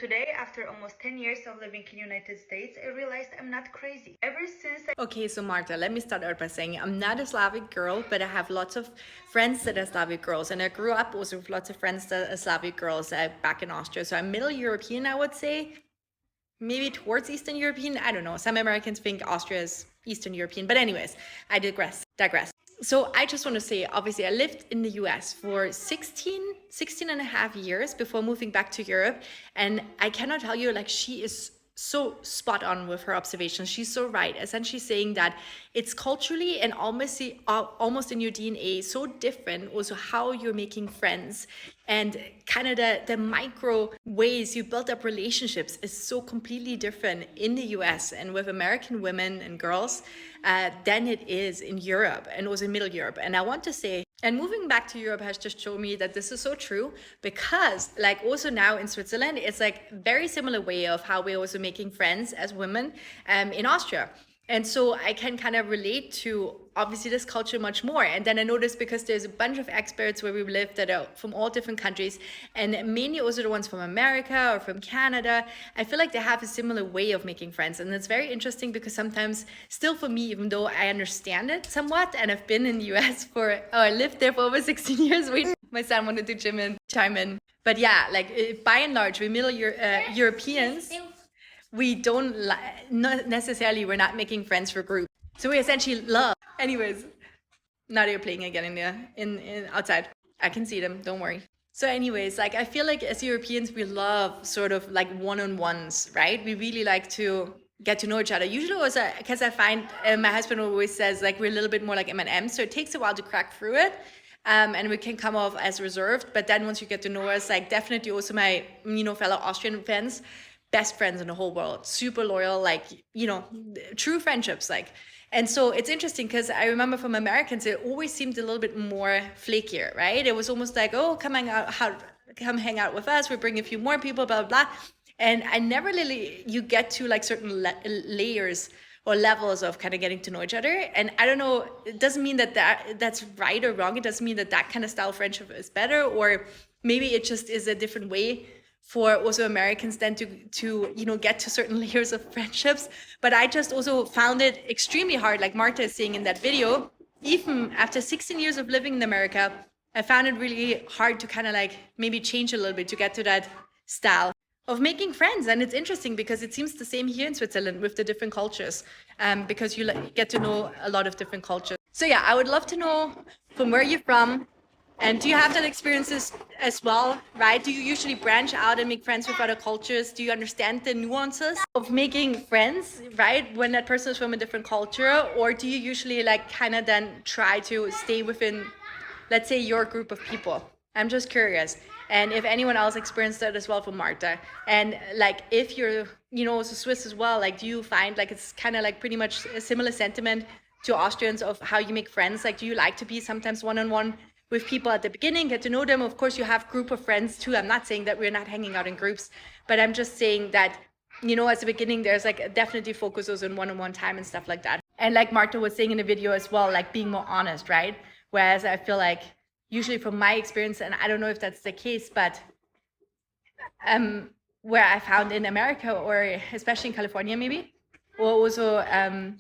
Today, after almost 10 years of living in the United States, I realized I'm not crazy. Ever since I Okay, so Marta, let me start out by saying I'm not a Slavic girl, but I have lots of friends that are Slavic girls, and I grew up also with lots of friends that are Slavic girls back in Austria. So I'm Middle European, I would say, maybe towards Eastern European. I don't know. Some Americans think Austria is Eastern European, but anyways, I digress. So I just want to say, obviously, I lived in the US for 16 and a half years before moving back to Europe. And I cannot tell you, like, she is so spot on with her observations. She's so right. Essentially saying that it's culturally and almost in your DNA so different also how you're making friends, and kind of the micro ways you build up relationships is so completely different in the US and with American women and girls than it is in Europe and also in Middle Europe. And I want to say, and moving back to Europe has just shown me that this is so true, because like also now in Switzerland, it's like very similar way of how we're also making friends as women in Austria. And so I can kind of relate to obviously this culture much more. And then I noticed, because there's a bunch of experts where we live that are from all different countries, and mainly also the ones from America or from Canada, I feel like they have a similar way of making friends. And it's very interesting because sometimes still for me, even though I understand it somewhat, and I've been in the US I lived there for over 16 years. Wait, my son wanted to chime in. But yeah, like by and large, we Europeans, we don't not necessarily, we're not making friends for groups, so we essentially love. Anyways, now they're playing again in outside. I can see them, don't worry. So anyways, like I feel like as Europeans we love sort of like one-on-ones, right? We really like to get to know each other, usually also because I find my husband always says like we're a little bit more like M&M, so it takes a while to crack through it. And we can come off as reserved, but then once you get to know us, like definitely also my fellow Austrian fans, best friends in the whole world, super loyal, like true friendships, like. And so it's interesting because I remember from Americans it always seemed a little bit more flakier, right? It was almost like, oh, come hang out with us, we bring a few more people, blah blah blah. And I never really, you get to like certain layers or levels of kind of getting to know each other. And I don't know, it doesn't mean that's right or wrong. It doesn't mean that kind of style of friendship is better, or maybe it just is a different way for also Americans then to get to certain layers of friendships. But I just also found it extremely hard, like Marta is saying in that video, even after 16 years of living in America, I found it really hard to kind of like maybe change a little bit to get to that style of making friends. And it's interesting because it seems the same here in Switzerland with the different cultures, because you get to know a lot of different cultures. So yeah, I would love to know from where you're from, and do you have that experiences as well, right? Do you usually branch out and make friends with other cultures? Do you understand the nuances of making friends, right, when that person is from a different culture? Or do you usually like kind of then try to stay within, let's say, your group of people? I'm just curious. And if anyone else experienced that as well from Marta. And like if you're, also Swiss as well, like do you find like it's kind of like pretty much a similar sentiment to Austrians of how you make friends? Like do you like to be sometimes one-on-one with people at the beginning, get to know them? Of course, you have group of friends too. I'm not saying that we're not hanging out in groups, but I'm just saying that, as a beginning, there's like definitely focuses on one-on-one time and stuff like that. And like Marta was saying in the video as well, like being more honest, right? Whereas I feel like usually from my experience, and I don't know if that's the case, but where I found in America, or especially in California maybe, or also, I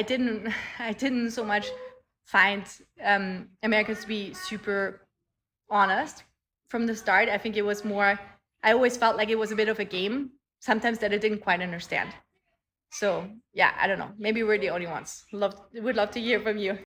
didn't so much find Americans to be super honest from the start. I think it was more, I always felt like it was a bit of a game sometimes that I didn't quite understand. So yeah, I don't know. Maybe we're the only ones. Would love to hear from you.